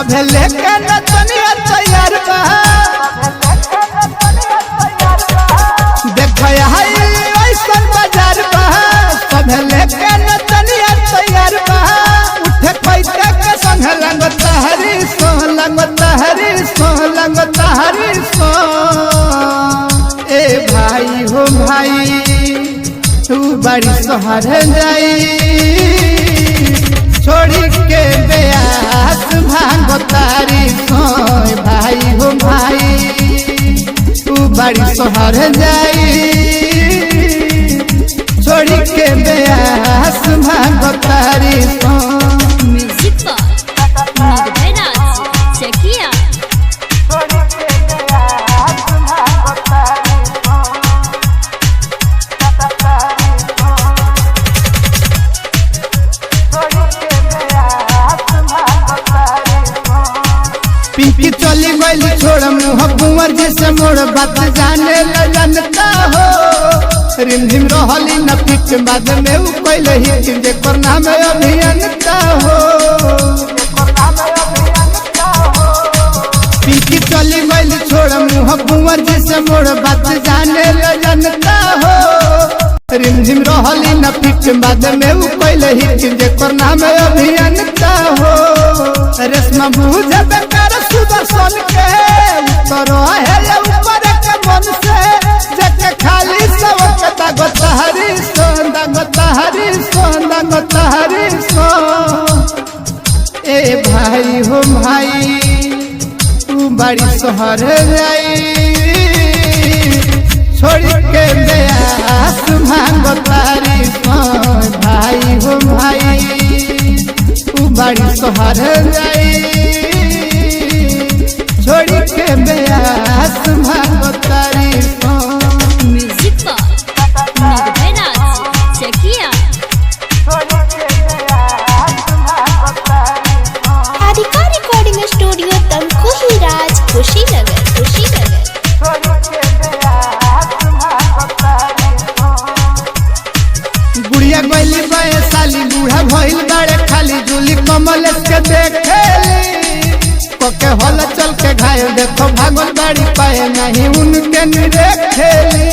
सभे लेके नचनिया तैयार बा देख ऐसन बाजार बा सभे लेके नचनिया तैयार बा उठे पैसा के संग लगता हरी सो लगता हरी सो लगता हरी सो ए भाई हो भाई तू बड़ी सोहर जाई छोड़ी के बेआस भांगो तारी सोय भाई हो भाई तू बड़ी सोहर जाई छोड़ी के बेआस भांगो तारी सोय म्यूजिक पर निर्भय चकिया पिंकी चली गई छोड़ मुँह कुंवर जैसे मोड़ बात जाने ल जनता हो रिम झिम रहली न पिच बाद में उ कोई हिट जेकर नाम अभियंता हो पिंकी चली गई छोड़ मुँह कुंवर जैसे मोड़ बात जाने ल जनता हो रिम झिम रहली न पिच बाद में उ कोई हिट जेकर नाम अभियंता हो रेशमा बुझे बेकार सुदर्शन के उतर है ऊपर के मन से जके खाली सब दागता हरी सो दागता हरी सो दागता हरी सो ए भाई हो भाई तू बड़ी सोहर जाई छोड़ के बेआस भांगो तारी सो भाई हो भाई तू बड़ी सोहर जाई छोड़ी के बेआस भांगो तारी सो म्यूजिक पर निर्भय चकिया आदिका रिकॉर्डिंग स्टूडियो तमकुही राज कुशीनगर गुड़िया गैली साली बूढ़ा भइल बाड़े खाली जुली कमल के देखेली पके हल चल के घायल देखो भागल बाड़ी पाए नहीं उनके निरेखेली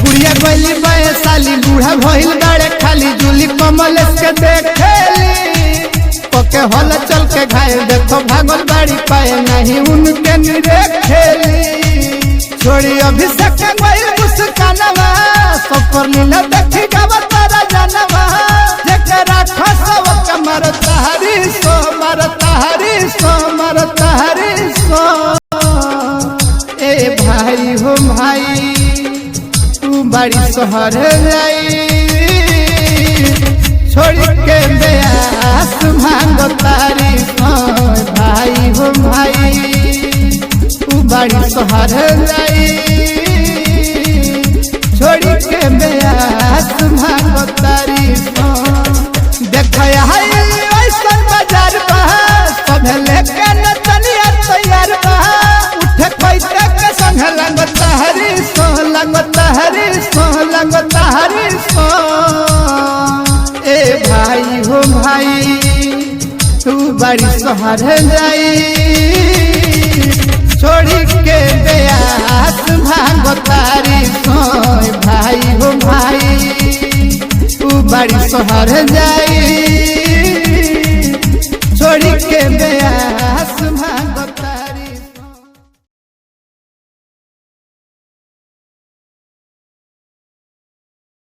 गुड़िया गैली साली बूढ़ा भइल बाड़े खाली जुली कमल के देखेली पके हल चल के घायल देखो भागल बाड़ी पाए नहीं उनके निरेखेली छोड़ी अभिषेक गई मुस्कानवा सब पर लीला देखी गावा तारा जानवा जकरा खसव के मरता हरी सो मरता हरी सो मरता हरी सो ए भाई हो भाई तू बड़ी सोहर जाई छोड़ के बेआस भांगो तारी सो भाई हो भाई तू बड़ी सोहर जाई छोड़ी के बेआस भांगो तारी सो देख ऐसन बाजार बा सभे लेके नचनिया तैयार बा उठे पैसा के संग लगता हरी सो लगता हरी सो लगता हरी सो ए भाई हो भाई तू बड़ी सोहर जाई छोड़ी के बेआस भांगो तारी सो भाई हो भाई तू बड़ी सोहर जाई।